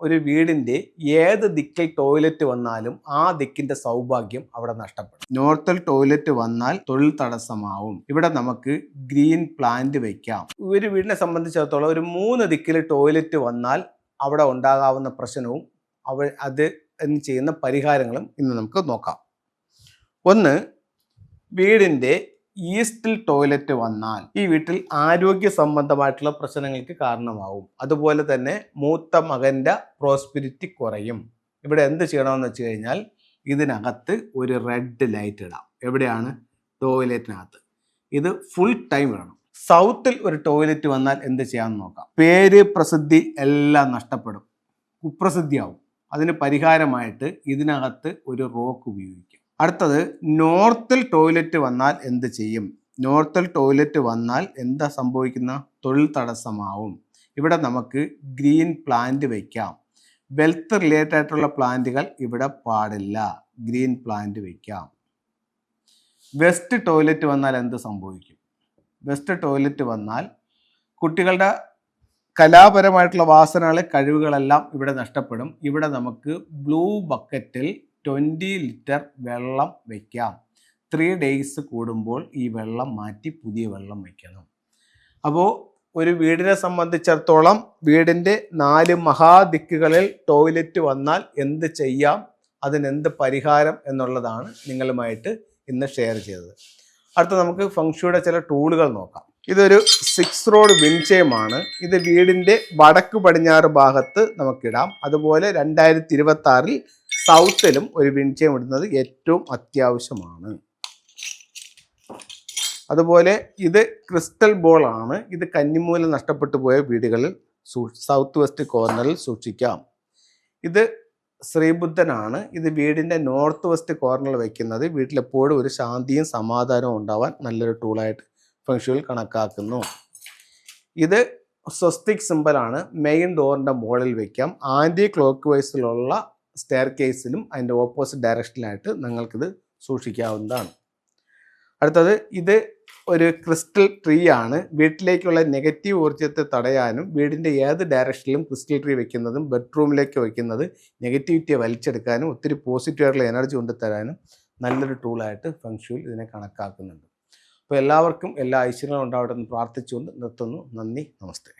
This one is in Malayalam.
ഒരു വീടിൻ്റെ ഏത് ദിക്കിൽ ടോയ്ലറ്റ് വന്നാലും ആ ദിക്കിന്റെ സൗഭാഗ്യം അവിടെ നഷ്ടപ്പെടും. നോർത്തിൽ ടോയ്ലറ്റ് വന്നാൽ തൊഴിൽ തടസ്സമാവും. ഇവിടെ നമുക്ക് ഗ്രീൻ പ്ലാന്റ് വയ്ക്കാം. ഒരു വീടിനെ സംബന്ധിച്ചിടത്തോളം ഒരു 3 ദിക്കിൽ ടോയ്ലറ്റ് വന്നാൽ അവിടെ ഉണ്ടാകാവുന്ന പ്രശ്നവും അത് ചെയ്യുന്ന പരിഹാരങ്ങളും ഇന്ന് നമുക്ക് നോക്കാം. ഒന്ന്, വീടിൻ്റെ ഈസ്റ്റിൽ ടോയ്ലറ്റ് വന്നാൽ ഈ വീട്ടിൽ ആരോഗ്യ സംബന്ധമായിട്ടുള്ള പ്രശ്നങ്ങൾക്ക് കാരണമാവും. അതുപോലെ തന്നെ മൂത്ത മകൻ്റെ പ്രോസ്പിരിറ്റി കുറയും. ഇവിടെ എന്ത് ചെയ്യണമെന്ന് വെച്ച് കഴിഞ്ഞാൽ ഇതിനകത്ത് ഒരു റെഡ് ലൈറ്റ് ഇടാം. എവിടെയാണ്? ടോയ്ലറ്റിനകത്ത്. ഇത് ഫുൾ ടൈം ഇടണം. സൗത്തിൽ ഒരു ടോയ്ലറ്റ് വന്നാൽ എന്ത് ചെയ്യാമെന്ന് നോക്കാം. പേര്, പ്രസിദ്ധി എല്ലാം നഷ്ടപ്പെടും, കുപ്രസിദ്ധിയാവും. അതിന് പരിഹാരമായിട്ട് ഇതിനകത്ത് ഒരു റോക്ക് ഉപയോഗിക്കും. അടുത്തത്, നോർത്തിൽ ടോയ്ലറ്റ് വന്നാൽ എന്ത് ചെയ്യും? നോർത്തിൽ ടോയ്ലറ്റ് വന്നാൽ എന്താ സംഭവിക്കുന്ന? തൊഴിൽ തടസ്സമാവും. ഇവിടെ നമുക്ക് ഗ്രീൻ പ്ലാന്റ് വയ്ക്കാം. വെൽത്ത് റിലേറ്റഡ് ആയിട്ടുള്ള പ്ലാന്റുകൾ ഇവിടെ പാടില്ല. ഗ്രീൻ പ്ലാന്റ് വയ്ക്കാം. വെസ്റ്റ് ടോയ്ലറ്റ് വന്നാൽ എന്ത് സംഭവിക്കും? വെസ്റ്റ് ടോയ്ലറ്റ് വന്നാൽ കുട്ടികളുടെ കലാപരമായിട്ടുള്ള വാസനകളെ കഴിവുകളെല്ലാം ഇവിടെ നഷ്ടപ്പെടും. ഇവിടെ നമുക്ക് ബ്ലൂ ബക്കറ്റിൽ 20 ലിറ്റർ വെള്ളം വയ്ക്കാം. 3 ഡേയ്സ് കൂടുമ്പോൾ ഈ വെള്ളം മാറ്റി പുതിയ വെള്ളം വയ്ക്കണം. അപ്പോൾ ഒരു വീടിനെ സംബന്ധിച്ചിടത്തോളം വീടിൻ്റെ 4 മഹാദിക്കുകളിൽ ടോയ്ലറ്റ് വന്നാൽ എന്ത് ചെയ്യാം, അതിനെന്ത് പരിഹാരം എന്നുള്ളതാണ് നിങ്ങളുമായിട്ട് ഇന്ന് ഷെയർ ചെയ്തത്. അടുത്ത നമുക്ക് ഫംഗ്ഷയുടെ ചില ടൂളുകൾ നോക്കാം. ഇതൊരു 6 റോഡ് വിൻചെയിമാണ്. ഇത് വീടിൻ്റെ വടക്ക് പടിഞ്ഞാറ് ഭാഗത്ത് നമുക്കിടാം. അതുപോലെ 2026 സൗത്തിലും ഒരു വിൻചെയിം ഇടുന്നത് ഏറ്റവും അത്യാവശ്യമാണ്. അതുപോലെ ഇത് ക്രിസ്റ്റൽ ബോൾ ആണ്. ഇത് കന്നിമൂലം നഷ്ടപ്പെട്ടു പോയ വീടുകളിൽ സൗത്ത് വെസ്റ്റ് കോർണറിൽ സൂക്ഷിക്കാം. ഇത് ശ്രീബുദ്ധനാണ്. ഇത് വീടിൻ്റെ നോർത്ത് വെസ്റ്റ് കോർണറിൽ വയ്ക്കുന്നത് വീട്ടിലെപ്പോഴും ഒരു ശാന്തിയും സമാധാനവും ഉണ്ടാവാൻ നല്ലൊരു ടൂളായിട്ട് ഫംഗ്ഷനിൽ കണക്കാക്കുന്നു. ഇത് സ്വസ്തിക് സിമ്പലാണ്. മെയിൻ ഡോറിൻ്റെ മുകളിൽ വയ്ക്കാം. ആൻറ്റി ക്ലോക്ക് വൈസിലുള്ള സ്റ്റെയർ കേസിലും അതിൻ്റെ ഓപ്പോസിറ്റ് ഡയറക്ഷനിലായിട്ട് നിങ്ങൾക്കിത് സൂക്ഷിക്കാവുന്നതാണ്. അടുത്തത്, ഇത് ഒരു ക്രിസ്റ്റൽ ട്രീ ആണ്. വീട്ടിലേക്കുള്ള നെഗറ്റീവ് ഊർജ്ജത്തെ തടയാനും വീടിൻ്റെ ഏത് ഡയറക്ഷനിലും ക്രിസ്റ്റൽ ട്രീ വയ്ക്കുന്നതും ബെഡ്റൂമിലേക്ക് വയ്ക്കുന്നത് നെഗറ്റിവിറ്റിയെ വലിച്ചെടുക്കാനും ഒത്തിരി പോസിറ്റീവായിട്ടുള്ള എനർജി കൊണ്ടുതരാനും നല്ലൊരു ടൂളായിട്ട് ഫംഗ്ഷനിൽ ഇതിനെ കണക്കാക്കുന്നുണ്ട്. അപ്പോൾ എല്ലാവർക്കും എല്ലാ ഐശ്വര്യങ്ങളും ഉണ്ടാവട്ടെ എന്ന് പ്രാർത്ഥിച്ചുകൊണ്ട് നിർത്തുന്നു. നന്ദി, നമസ്തേ.